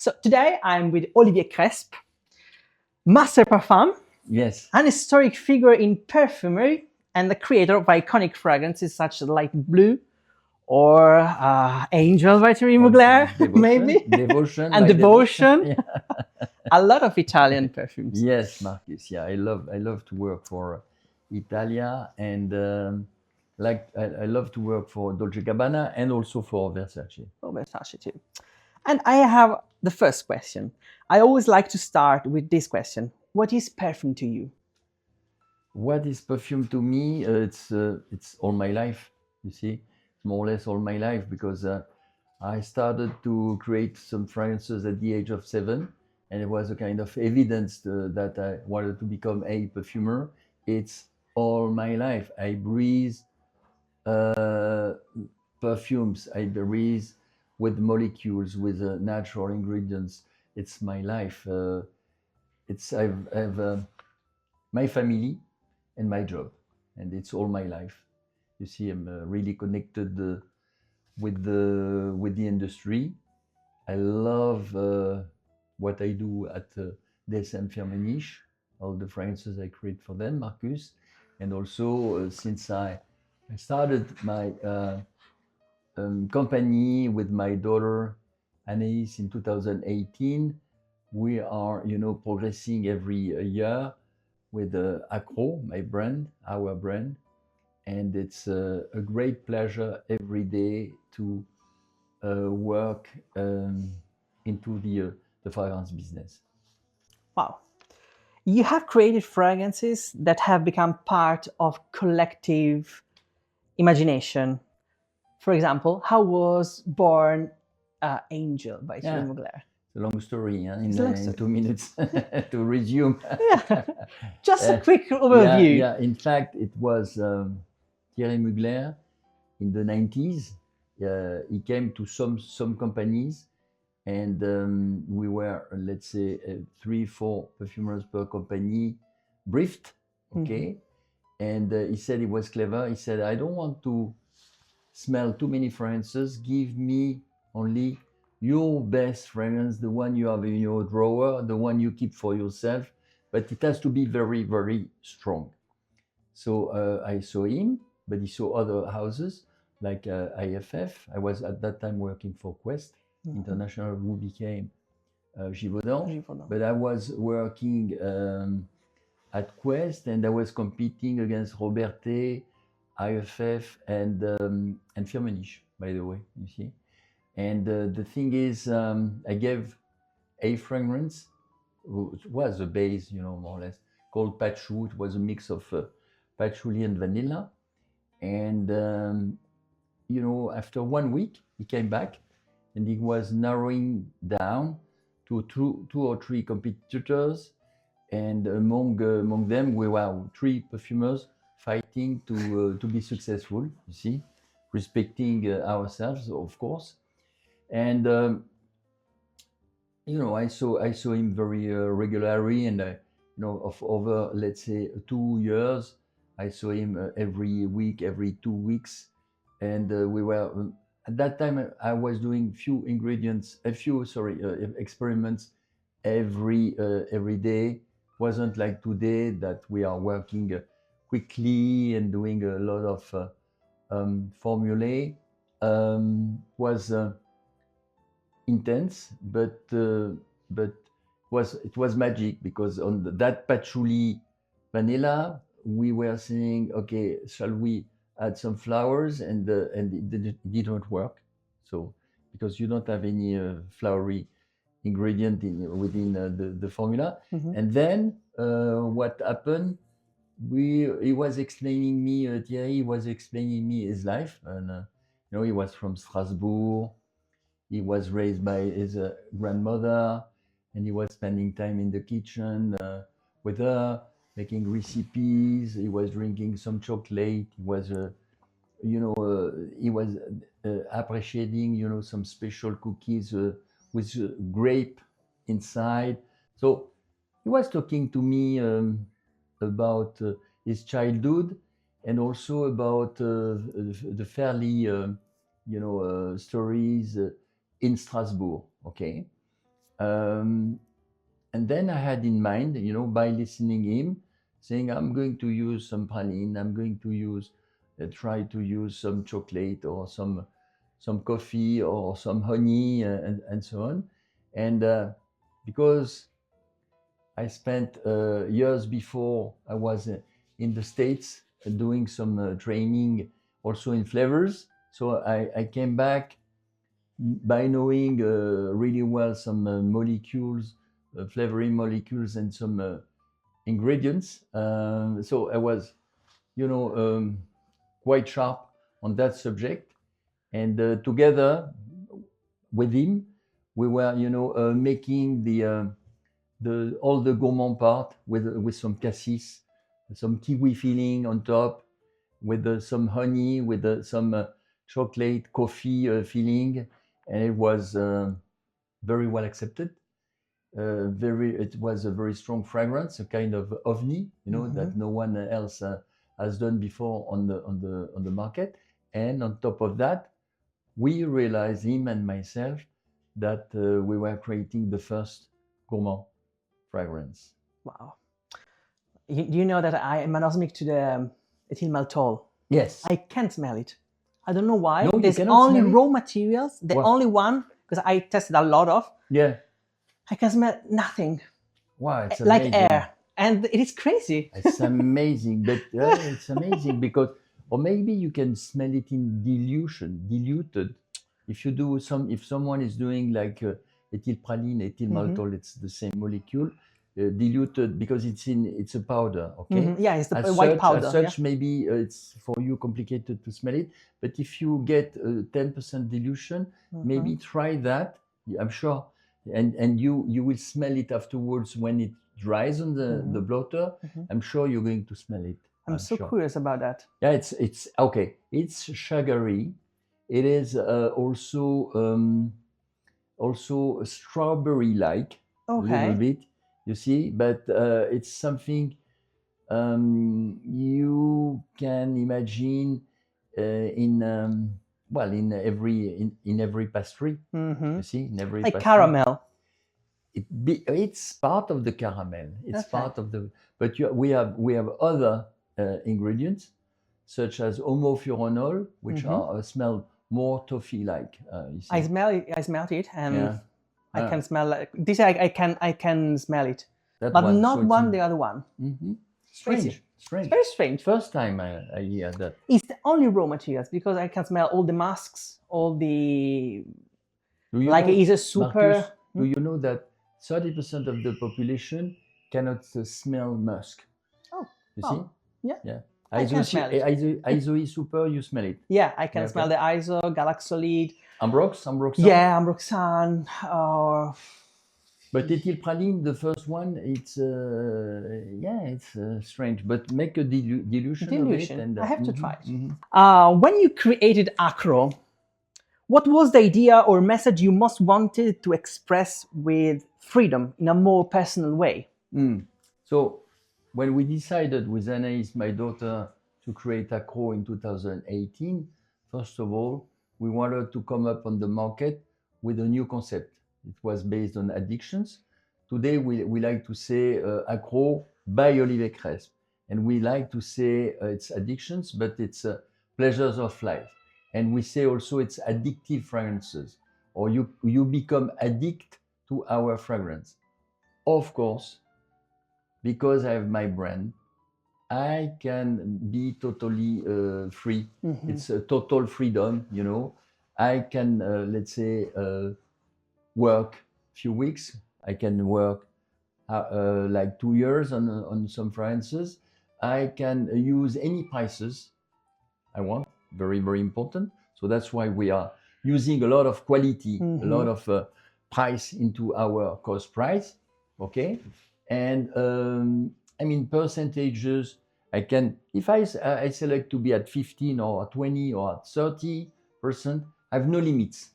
So today I'm with Olivier Cresp, master parfum, Yes. an historic figure in perfumery, and the creator of iconic fragrances such as Light Blue or Angel by Thierry Mugler, maybe, Devotion. and by Devotion. Yeah. A lot of Italian perfumes. Yes, Marcus. Yeah, I love to work for Italia, and I love to work for Dolce Gabbana and also for Versace. Oh, Versace too. And I have the first question. I always like to start with this question. What is perfume to you? What is perfume to me? It's all my life. You see, more or less all my life, because I started to create some fragrances at the age of 7, and it was a kind of evidence that I wanted to become a perfumer. It's all my life. I breathe uh, perfumes. I breathe with molecules, with natural ingredients. It's my life. I've my family and my job, and it's all my life. You see, I'm really connected with the industry. I love what I do at DSM Firmenich, all the fragrances I create for them, Marcus, and also since I started my company with my daughter Anaïs in 2018. We are, progressing every year with Akro, my brand, our brand, and it's a great pleasure every day to work into the fragrance business. Wow. You have created fragrances that have become part of collective imagination. For example, how was born Angel by Thierry Mugler? It's a long story, It's a long story. in 2 minutes to resume. Yeah. Just a quick overview. Yeah. In fact, it was Thierry Mugler in the 90s. He came to some companies, and we were, let's say, 3-4 perfumers per company briefed, okay? And he said he was clever. He said, I don't want to smell too many fragrances. Give me only your best fragrance, the one you have in your drawer, the one you keep for yourself, but it has to be very, very strong. So I saw him, but he saw other houses like IFF. I was at that time working for Quest International, who became Givaudan. But I was working at Quest, and I was competing against Robertet, IFF, and Firmenich, by the way, you see. And the thing is, I gave a fragrance, which was a base, more or less, called Patchouli. It was a mix of patchouli and vanilla. And, after 1 week, he came back, and he was narrowing down to two or three competitors. And among them, we were 3 perfumers fighting to be successful, you see, respecting ourselves, of course. And I saw him very regularly, and of over, let's say, 2 years, I saw him every week, every 2 weeks, and we were at that time I was doing experiments every day. Wasn't like today that we are working quickly and doing a lot of formulae. Was intense, but it was magic, because on that patchouli vanilla, we were saying, okay, shall we add some flowers, and it didn't work. So because you don't have any flowery ingredient within the formula. And then what happened? He was explaining me, Thierry was explaining me his life, and he was from Strasbourg. He was raised by his grandmother, and he was spending time in the kitchen with her, making recipes. He was drinking some chocolate. He was, appreciating, some special cookies with grape inside. So he was talking to me about his childhood, and also about the fairly, stories in Strasbourg. Okay, And then I had in mind, you know, by listening him, saying I'm going to use some praline, I'm going to use, try to use some chocolate or some coffee or some honey and so on. And because I spent years before I was in the States doing some training also in flavors. So I came back by knowing really well some molecules, flavoring molecules and some ingredients. So I was, you know, quite sharp on that subject. And together with him, we were, you know, making all the gourmand part with some cassis, some kiwi filling on top, with some honey, with some chocolate, coffee filling, and it was very well accepted. It was a very strong fragrance, a kind of ovni, you know, that no one else has done before on the market. And on top of that, we realized, him and myself, that we were creating the first gourmand fragrance. Wow. You know that I am anosmic to the ethyl maltol. Yes. I can't smell it. I don't know why. No, you There's cannot only smell it? raw materials. The What? only one, because I tested a lot of, Yeah. I can smell nothing. Wow, it's like amazing. air. And it is crazy. It's amazing, but it's amazing because, or maybe you can smell it in diluted. If you do if someone is doing like ethyl praline, ethyl maltol, it's the same molecule, diluted because it's a powder. Okay. Yeah, it's the As white such, powder. As such, maybe it's for you complicated to smell it. But if you get 10% dilution, maybe try that. I'm sure, and you will smell it afterwards when it dries on the blotter. I'm sure you're going to smell it. I'm so sure. curious about that. Yeah, it's okay. It's sugary. It is also strawberry-like a little bit. You see, but it's something you can imagine in every pastry. You see, in every like pastry. caramel. It's part of the caramel. It's part of the. But we have other ingredients such as homofuranol, which smell more toffee-like. You see. I smelled it, and Yeah. I can smell like this. I can smell it, That but one, not so it's one in- the other one. Strange. It's very strange. First time I hear that. It's the only raw materials because I can smell all the masks, all the Do you like know, it's a super. Marcus, do you know that 30% of the population cannot smell musk? Oh, You see? yeah. Yeah. I can smell it. Isoe super, you smell it. Yeah, I can Yeah, smell okay. the ISO, Galaxolid. Ambroxan? Yeah, Ambroxan. Or But ethyl praline, the first one, it's strange. But make a dilution of it. And, I have to try it. When you created Akro, what was the idea or message you most wanted to express with freedom in a more personal way? So when we decided with Anaïs, my daughter, to create Akro in 2018, first of all, we wanted to come up on the market with a new concept. It was based on addictions. Today, we like to say Akro by Olivier Cresp. And we like to say it's addictions, but it's pleasures of life. And we say also it's addictive fragrances, or you become addict to our fragrance. Of course, because I have my brand, I can be totally free. It's a total freedom, you know. I can, let's say, work a few weeks. I can work like 2 years on some fragrances. I can use any prices I want. Very, very important. So that's why we are using a lot of quality, a lot of price into our cost price. Okay. And I mean, percentages, I can, if I select to be at 15 or 20 or at 30%, I have no limits.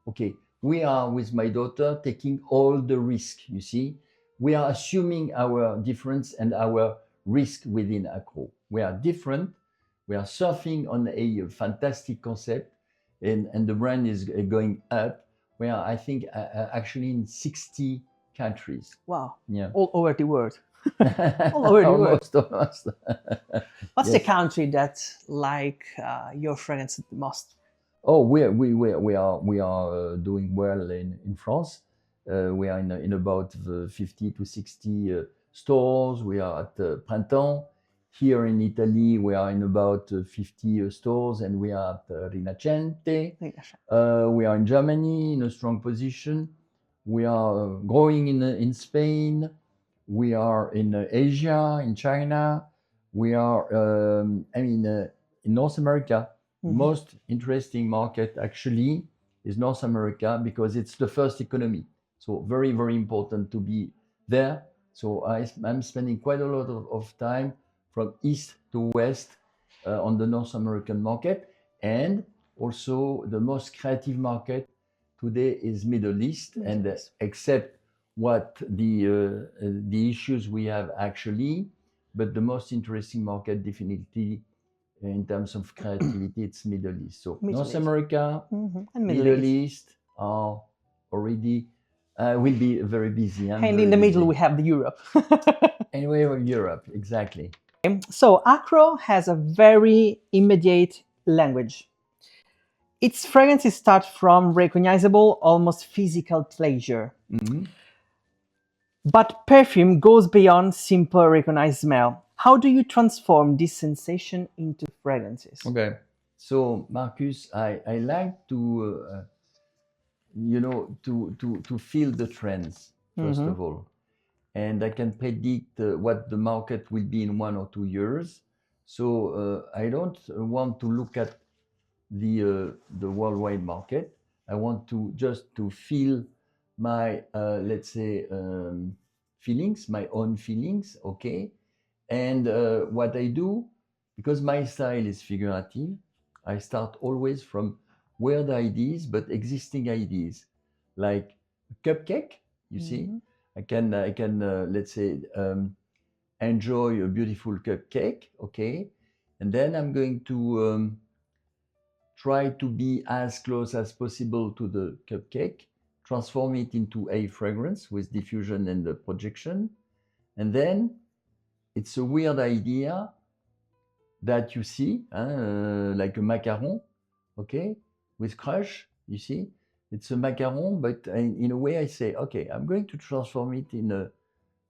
Okay. We are with my daughter taking all the risk, you see. We are assuming our difference and our risk within Akro. We are different. We are surfing on a fantastic concept, and the brand is going up. We are, I think, actually in 60 countries. Wow. Yeah. All over the world. All over the world. Almost. What's the Yes. country that like your fragrance the most? Oh, we are doing well in France. We are in about 50 to 60 stores. We are at Printemps. Here in Italy, we are in about 50 stores, and we are at Rinascente. We are in Germany in a strong position. We are growing in Spain. We are in Asia, in China. We are, in North America. Mhm. Most interesting market actually is North America because it's the first economy. So very, very important to be there. So I'm spending quite a lot of time from east to west on the North American market. And also the most creative market today is Middle East. And except what the issues we have actually, but the most interesting market definitely in terms of creativity, it's Middle East. So Middle North East. America, And Middle East are already will be very busy. And in the middle we have the Europe. Anyway, Europe, exactly. So Akro has a very immediate language. Its fragrances start from recognizable, almost physical pleasure. Mhm. But perfume goes beyond simple recognized smell. How do you transform this sensation into fragrances? Okay. So Marcus, I like to to feel the trends first Mhm. of all, and I can predict what the market will be in 1 or 2 years. So I don't want to look at the worldwide market. I want to just to feel my let's say feelings, my own feelings, okay. And what I do, because my style is figurative, I start always from weird ideas but existing ideas, like cupcake. You see, Mhm. I can let's say enjoy a beautiful cupcake, okay, and then I'm going to try to be as close as possible to the cupcake, transform it into a fragrance with diffusion and the projection. And then it's a weird idea that you see, like a macaron, okay, with crush, you see. It's a macaron, but in a way I say, okay, I'm going to transform it in a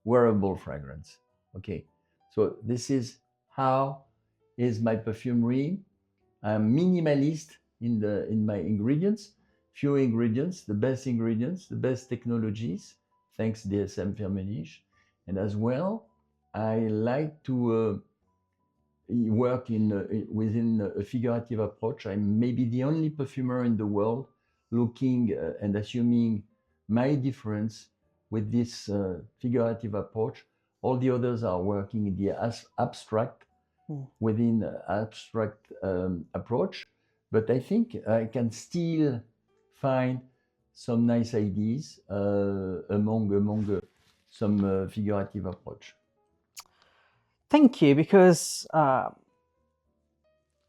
wearable fragrance, okay. So this is how is my perfumery. I'm minimalist in my ingredients, few ingredients, the best technologies, thanks DSM Firmenich. And as well, I like to work within a figurative approach. I'm maybe the only perfumer in the world looking and assuming my difference with this figurative approach. All the others are working in the abstract, within abstract approach, but I think I can still find some nice ideas among some figurative approach. Thank you, because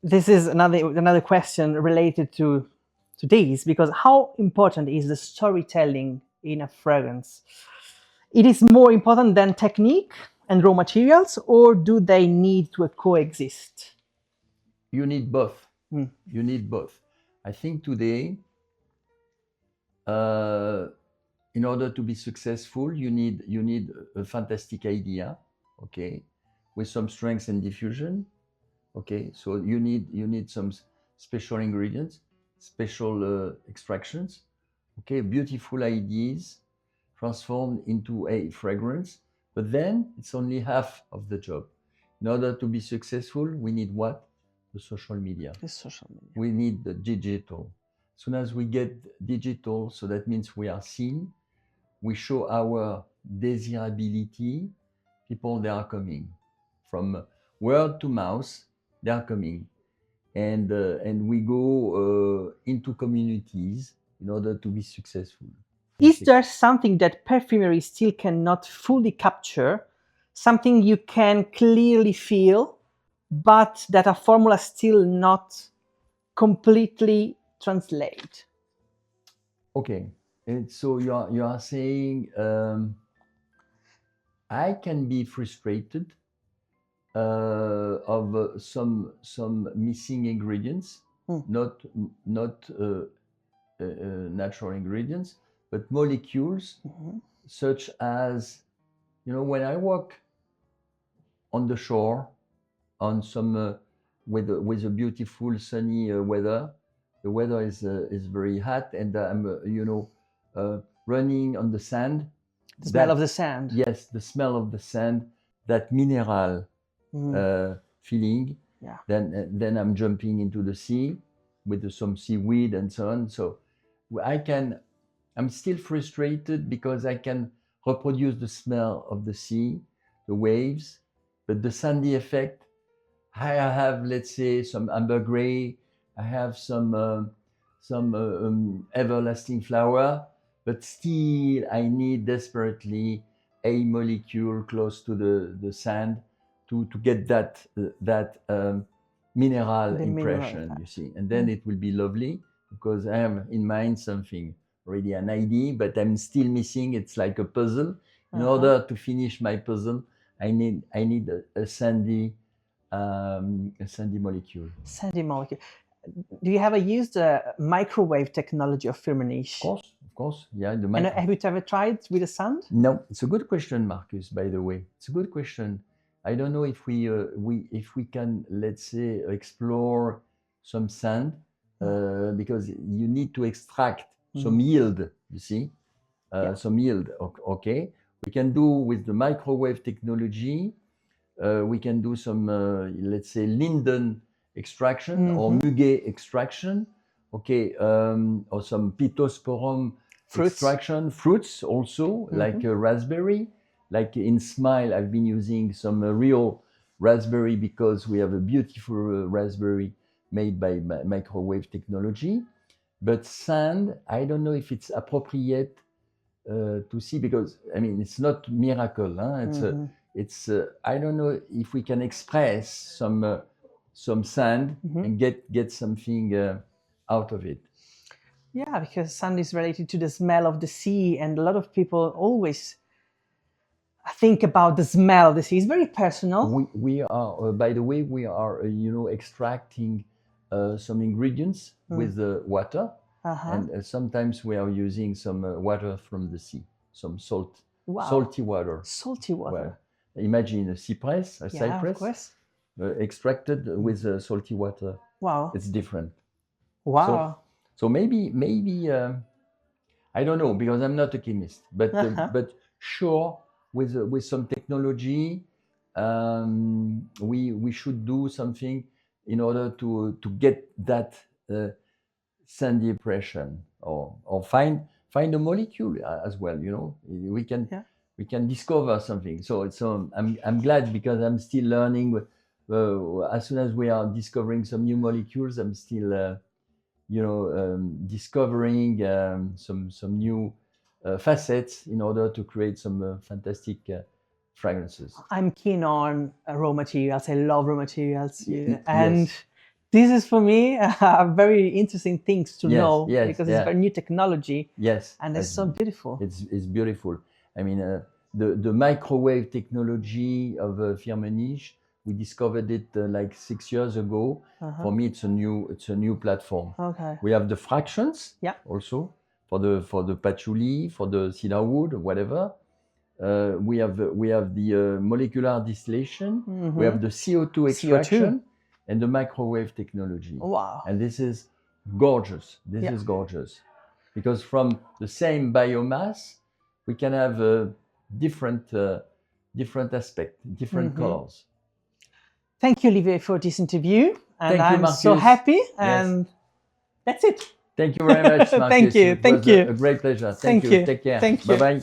this is another question related to this, because how important is the storytelling in a fragrance? It is more important than technique and raw materials, or do they need to coexist? You need both. Mm. You need both. I think today, uh, in order to be successful, you need a fantastic idea, okay, with some strength and diffusion. Okay, so you need some special ingredients, special extractions. Okay, beautiful ideas transformed into a fragrance, but then it's only half of the job. In order to be successful, we need what? The social media. The social media. We need the digital. As soon as we get digital, so that means we are seen, we show our desirability, people, they are coming. From word to mouth, they are coming. And we go into communities in order to be successful. Is there something that perfumery still cannot fully capture, something you can clearly feel, but that a formula still not completely translate? Okay. And so you are saying I can be frustrated of some missing ingredients, Hmm. not natural ingredients, but molecules Mhm. such as, you know, when I walk on the shore on some with a beautiful sunny weather. The weather is very hot, and I'm running on the sand. The smell of That the sand. yes, the smell of the sand, that mineral feeling. Yeah. Then I'm jumping into the sea with some seaweed and so on. So I'm still frustrated because I can reproduce the smell of the sea, the waves, but the sandy effect. I have, let's say, some amber gray. I have some everlasting flower, but still I need desperately a molecule close to the sand to get that mineral The impression. mineral You see, and then it will be lovely because I have in mind something already an idea, but I'm still missing. It's like a puzzle. In order to finish my puzzle, I need a sandy molecule. Sandy molecule. Do you ever used the microwave technology of Firmenich? Of course, yeah. And have you ever tried with the sand? No, it's a good question, Marcus. By the way, it's a good question. I don't know if we can, let's say, explore some sand because you need to extract some yield. You see, some yield. Okay, we can do with the microwave technology. We can do some, let's say, linden extraction or muguet extraction, okay, or some pittosporum extraction, fruits also, like raspberry. Like in Smile, I've been using some real raspberry because we have a beautiful raspberry made by microwave technology. But sand, I don't know if it's appropriate to see because, I mean, it's not miracle. Huh? It's I don't know if we can express some sand and get something out of it. Yeah, because sand is related to the smell of the sea, and a lot of people always think about the smell of the sea. It's very personal. We are, by the way, we are extracting some ingredients with water, and sometimes we are using some water from the sea, some salty water. Salty water. Well, imagine a cypress, Yeah, cypress, of course. Extracted with salty water. Wow. It's different. Wow. So maybe I don't know because I'm not a chemist, but but sure with some technology, we should do something in order to get that sandy impression or find a molecule as well. You know, we can discover something. So I'm glad because I'm still learning. As soon as we are discovering some new molecules, I'm still discovering some new facets in order to create some fantastic fragrances. I'm keen on raw materials. I love raw materials, and this is for me very interesting things to know because it's very new technology. Yes, and it's so beautiful. It's beautiful. I mean, the microwave technology of Firmenich, we discovered it like 6 years ago. For me, it's a new platform. Okay. We have the fractions, also for the patchouli, for the cedarwood, whatever. We have the molecular distillation. We have the CO2 extraction and the microwave technology. Wow! And this is gorgeous. This is gorgeous because from the same biomass, we can have different aspect, different colors. Thank you, Olivier, for this interview. And Thank you, I'm Marcus. so happy. And that's it. Thank you very much, Marcus. Thank you. It was a great pleasure. Thank you. Take care. Thank you. Bye-bye.